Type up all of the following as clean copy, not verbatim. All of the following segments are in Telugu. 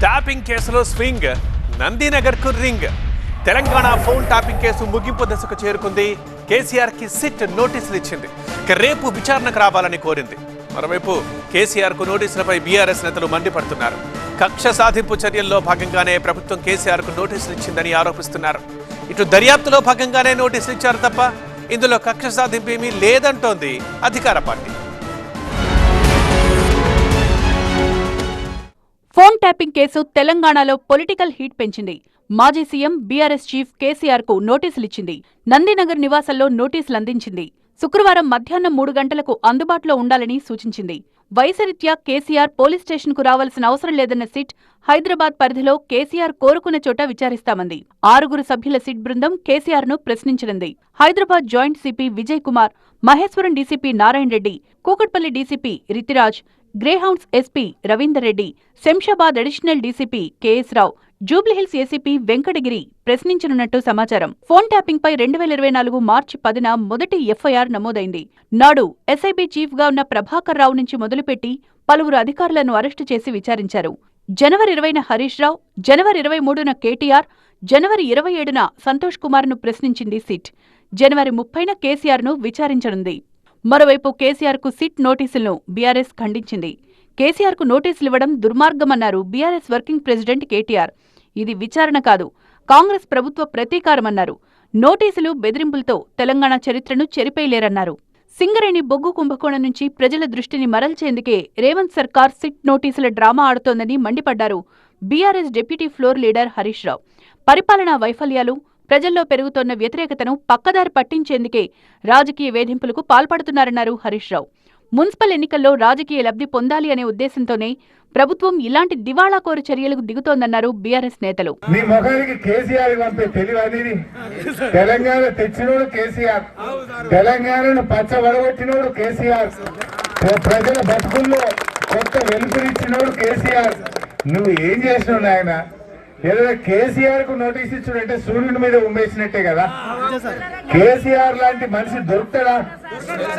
ట్యాపింగ్ కేసులో స్వింగ్, నందినగర్కు ring. Telangana phone tapping case ముగింపు దశకు చేరుకుంది. కేసీఆర్కి సిట్ నోటీసులు ఇచ్చింది. రేపు విచారణకు రావాలని కోరింది. మరోవైపు కేసీఆర్కు నోటీసులపై బీఆర్ఎస్ నేతలు మండిపడుతున్నారు. కక్ష సాధింపు చర్యల్లో భాగంగానే ప్రభుత్వం కేసీఆర్కు నోటీసులు ఇచ్చిందని ఆరోపిస్తున్నారు. ఇటు దర్యాప్తులో భాగంగానే నోటీసులు ఇచ్చారు తప్ప ఇందులో కక్ష సాధింపు ఏమీ లేదంటోంది అధికార పార్టీ. ఫోన్ ట్యాపింగ్ కేసు తెలంగాణలో పొలిటికల్ హీట్ పెంచింది. మాజీ సీఎం బీఆర్ఎస్ చీఫ్ కేసీఆర్కు నోటీసులిచ్చింది. నందినగర్ నివాసంలో నోటీసులు అందించింది. శుక్రవారం మధ్యాహ్నం 3 గంటలకు అందుబాటులో ఉండాలని సూచించింది. వయసరీత్యా కేసీఆర్ పోలీస్ స్టేషన్కు రావాల్సిన అవసరం లేదన్న సిట్ హైదరాబాద్ పరిధిలో కేసీఆర్ కోరుకున్న చోట విచారిస్తామంది. 6 సభ్యుల సిట్ బృందం కేసీఆర్ను ప్రశ్నించనుంది. Hyderabad joint CP Vijay Kumar, Maheshwaram DCP Narayana Reddy, Kukatpally DCP Ritiraj, Greyhounds SP Ravinder Reddy, Shamshabad additional DCP KS Rao, Jubilee Hills ACP Venkatagiri ప్రశ్నించనున్నట్టు సమాచారం. ఫోన్ ట్యాపింగ్ పై 2024 మార్చి 10న మొదటి ఎఫ్ఐఆర్ నమోదైంది. నాడు ఎస్ఐబీ చీఫ్ గా ఉన్న ప్రభాకర్ రావు నుంచి మొదలుపెట్టి పలువురు అధికారులను అరెస్టు చేసి విచారించారు. జనవరి 20న హరీష్ రావు, జనవరి 23న కేటీఆర్, జనవరి 27న సంతోష్ కుమార్ ను ప్రశ్నించింది సిట్. జనవరి 30న కేసీఆర్ ను విచారించనుంది. మరోవైపు కేసీఆర్కు సిట్ నోటీసులను బీఆర్ఎస్ ఖండించింది. కేసీఆర్కు నోటీసులివ్వడం దుర్మార్గమన్నారు బీఆర్ఎస్ వర్కింగ్ ప్రెసిడెంట్ కేటీఆర్. ఇది విచారణ కాదు, కాంగ్రెస్ ప్రభుత్వ ప్రతీకారమన్నారు. నోటీసులు, బెదిరింపులతో తెలంగాణ చరిత్రను చెరిపేయలేరన్నారు. సింగరేణి బొగ్గు కుంభకోణం నుంచి ప్రజల దృష్టిని మరల్చేందుకే రేవంత్ సర్కార్ సిట్ నోటీసుల డ్రామా ఆడుతోందని మండిపడ్డారు BRS deputy floor leader Harish Rao. పరిపాలనా వైఫల్యాలు, ప్రజల్లో పెరుగుతోన్న వ్యతిరేకతను పక్కదారి పట్టించేందుకే రాజకీయ వేధింపులకు పాల్పడుతున్నారన్నారు హరీష్ రావు. మున్సిపల్ ఎన్నికల్లో రాజకీయ లబ్ధి పొందాలి అనే ఉద్దేశంతోనే ప్రభుత్వం ఇలాంటి దివాళాకోరు చర్యలకు దిగుతోందన్నారు బీఆర్ఎస్ నేతలు. తెలంగాణ తెచ్చినోడు కేసీఆర్, తెలంగాణను పచ్చబడగొట్టినోడు కేసీఆర్, ప్రజల బతుకుల్లో కొత్త వెలుపునిచ్చినోడు కేసీఆర్. నువ్వు ఏం చేసినావు నాయన? ఏదైనా కేసీఆర్ కు నోటీస్ ఇచ్చుడంటే సూర్యుడి మీద ఉమ్మేసినట్టే కదా. కేసీఆర్ లాంటి మనిషి దొరుకుతాడా?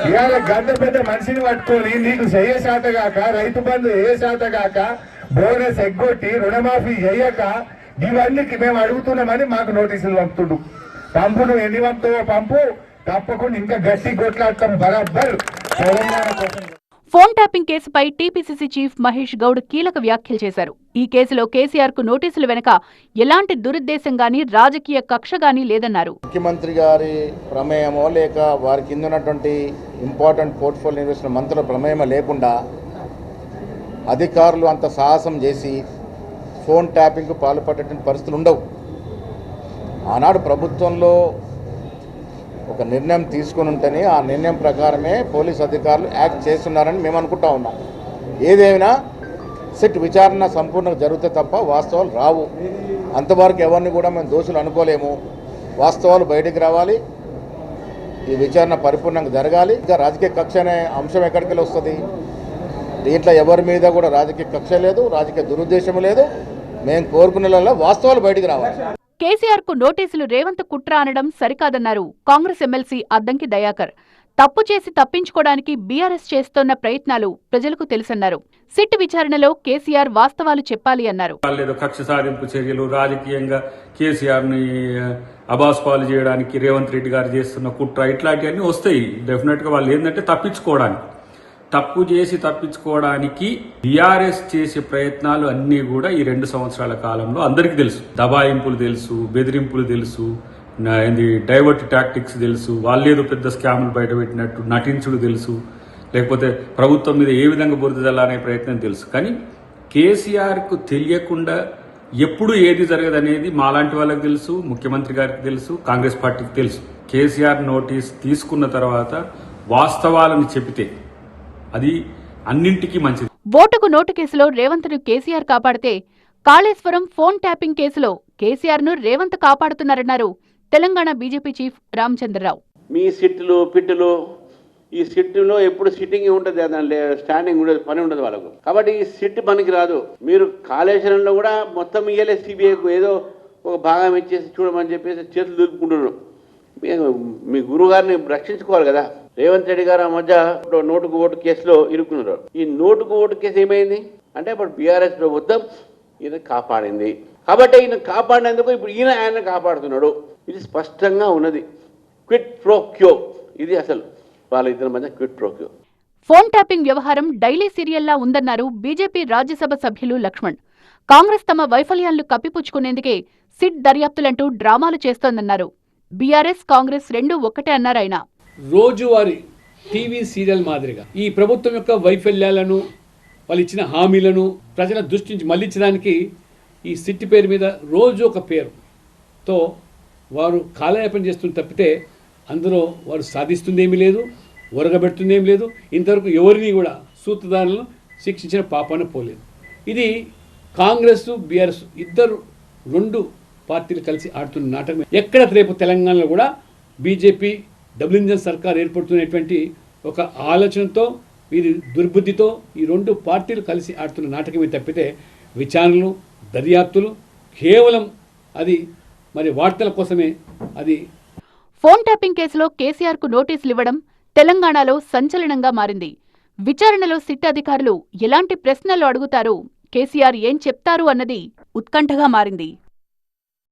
ఇవాళ గంట పెద్ద మనిషిని పట్టుకొని నీకు చెయ్య శాతగాక, రైతు బంధు ఏ శాతగాక, బోనస్ ఎగ్గొట్టి రుణమాఫీ చెయ్యక, ఇవన్నీ మేము అడుగుతున్నామని మాకు నోటీసులు పంపుతుడు. పంపు, నువ్వు ఎన్ని పంపుతావో పంపు, తప్పకుండా ఇంకా గట్టి కొట్లాడతాం బరాబర్ తెలంగాణ కోసం. ఫోన్ ట్యాపింగ్ కేసుపై టీపీసీసీ చీఫ్ మహేష్ గౌడ్ కీలక వ్యాఖ్యలు చేశారు. ఈ కేసులో కేసీఆర్కు నోటీసులు వెనక ఎలాంటి దురుద్దేశం గానీ, రాజకీయ కక్ష గానీ లేదన్నారు. ముఖ్యమంత్రి గారి ప్రమేయమో లేక వారి కింద ఉన్నటువంటి ఇంపార్టెంట్ పోర్ట్ఫోలియో నిర్వహిస్తున్న మంత్రుల ప్రమేయమో లేకుండా అధికారులు అంత సాహసం చేసి ఫోన్ ట్యాపింగ్కు పాల్పడేటువంటి పరిస్థితులు ఉండవు. ఆనాడు ప్రభుత్వంలో ఒక నిర్ణయం తీసుకుని ఉంటేనే ఆ నిర్ణయం ప్రకారమే పోలీస్ అధికారులు యాక్ట్ చేస్తున్నారని మేము అనుకుంటా ఉన్నాం. ఏదేమైనా సిట్ విచారణ సంపూర్ణంగా జరిగితే తప్ప వాస్తవాలు రావు. అంతవరకు ఎవరిని కూడా మేము దోషులు అనుకోలేము. వాస్తవాలు బయటికి రావాలి, ఈ విచారణ పరిపూర్ణంగా జరగాలి. ఇంకా రాజకీయ కక్ష అనే అంశం ఎక్కడికి వస్తుంది? దీంట్లో ఎవరి మీద కూడా రాజకీయ కక్ష లేదు, రాజకీయ దురుద్దేశం లేదు. మేము కోరుకునే వాస్తవాలు బయటికి రావాలి. కేసీఆర్కు నోటీసులు రేవంత్ కుట్ర అనడం సరికాదన్నారు కాంగ్రెస్ ఎమ్మెల్సీ అద్దంకి దయాకర్. తప్పు చేసి తప్పించుకోవడానికి బీఆర్ఎస్ చేస్తోన్న ప్రయత్నాలు ప్రజలకు తెలుసన్నారు. సిట్ విచారణలో కేసీఆర్ వాస్తవాలు చెప్పాలి అన్నారు. కక్ష సాధింపు చర్యలు, రాజకీయంగా కేసీఆర్ ని అబాస్పాలు చేయడానికి రేవంత్ రెడ్డి గారు చేస్తున్న కుట్ర, ఇట్లాంటివన్నీ వస్తాయి. డెఫినెట్ గా వాళ్ళు ఏంటంటే తప్పించుకోవడానికి, తప్పు చేసి తప్పించుకోవడానికి బీఆర్ఎస్ చేసే ప్రయత్నాలు అన్నీ కూడా ఈ 2 సంవత్సరాల కాలంలో అందరికీ తెలుసు. దబాయింపులు తెలుసు, బెదిరింపులు తెలుసు, డైవర్ట్ టాక్టిక్స్ తెలుసు, వాళ్ళేదో పెద్ద స్కాములు బయటపెట్టినట్టు నటించుడు తెలుసు, లేకపోతే ప్రభుత్వం మీద ఏ విధంగా బురద జల్లాలనే ప్రయత్నం తెలుసు. కానీ కేసీఆర్కు తెలియకుండా ఎప్పుడు ఏది జరగదనేది మాలాంటి వాళ్ళకి తెలుసు, ముఖ్యమంత్రి గారికి తెలుసు, కాంగ్రెస్ పార్టీకి తెలుసు. కేసీఆర్ నోటీస్ తీసుకున్న తర్వాత వాస్తవాలను చెబితే అది అన్నింటికీ మంచిది. ఓటుకు నోటు కేసులో రేవంత్ ను కేసీఆర్ కాపాడితే, కాళేశ్వరం ఫోన్ ట్యాపింగ్ కేసులో కేసీఆర్ ను రేవంత్ కాపాడుతున్నారన్నారు తెలంగాణ బీజేపీ చీఫ్ రామచంద్రరావు. మీ సిట్టులు పిట్టులు, ఈ సిట్టులో ఎప్పుడు సిట్టింగ్ ఉంటుంది, దాని స్టాండింగ్ ఉండదు, పని ఉండదు వాళ్ళకు. కాబట్టి ఈ సిట్ పనికి రాదు. మీరు కాళేశ్వరంలో కూడా మొత్తం ఇయ్యలే, సిబిఐకు ఏదో ఒక భాగం ఇచ్చేసి చూడమని చెప్పేసి చేతులు దులుపుకుంటున్నారు. మీ గురువు గారిని రక్షించుకోవాలి కదా. రేవంత్ రెడ్డి గారు ఆ మధ్య నోటుకు ఓటు కేసులో ఇరుక్కున్నారు. ఈ నోటుకు ఓటు కేసు ఏమైంది అంటే ఇప్పుడు బీఆర్ఎస్ ప్రభుత్వం ఈయన కాపాడింది. కాబట్టి ఈయన కాపాడినందుకు ఇప్పుడు ఆయన కాపాడుతున్నాడు. ఇది స్పష్టంగా ఉన్నది. క్విట్ ప్రో క్యో, ఇది అసలు వాళ్ళ ఇద్దరి మధ్య quit pro quo. Phone tapping వ్యవహారం డైలీ సీరియల్లా ఉందన్నారు బీజేపీ రాజ్యసభ సభ్యులు లక్ష్మణ్. కాంగ్రెస్ తమ వైఫల్యాలను కప్పిపుచ్చుకునేందుకే సిట్ దర్యాప్తులంటూ డ్రామాలు చేస్తోందన్నారు. బీఆర్ఎస్ కాంగ్రెస్ రెండూ ఒక్కటే అన్నారాయన. రోజువారీ టీవీ సీరియల్ మాదిరిగా ఈ ప్రభుత్వం యొక్క వైఫల్యాలను, వాళ్ళు ఇచ్చిన హామీలను ప్రజల దృష్టి నుంచి మళ్లించడానికి ఈ సిట్ పేరు మీద రోజు ఒక పేరుతో వారు కాలయాపన చేస్తున్న తప్పితే అందులో వారు సాధిస్తుందేమీ లేదు, ఒరగబెడుతుందేమీ లేదు. ఇంతవరకు ఎవరిని కూడా సూత్రధారులను శిక్షించిన పాపాన పోలేదు. ఇది కాంగ్రెస్ బీఆర్ఎస్ ఇద్దరు రెండు పార్టీలు కలిసి ఆడుతున్న నాటకం. ఎక్కడ రేపు తెలంగాణలో కూడా బీజేపీ డబుల్ ఇంజన్ సర్కార్ ఏర్పడుతున్నటువంటి ఒక ఆలోచనతో, వీరి దుర్బుద్ధితో ఈ రెండు పార్టీలు కలిసి ఆడుతున్న నాటకమే తప్పితే విచారణలు, దర్యాప్తులు కేవలం అది మరి వార్తల కోసమే. అది ఫోన్ ట్యాపింగ్ కేసులో కేసీఆర్కు నోటీసులు ఇవ్వడం తెలంగాణలో సంచలనంగా మారింది. విచారణలో సిట్ అధికారులు ఎలాంటి ప్రశ్నలు అడుగుతారు, కేసీఆర్ ఏం చెప్తారు అన్నది ఉత్కంఠగా మారింది.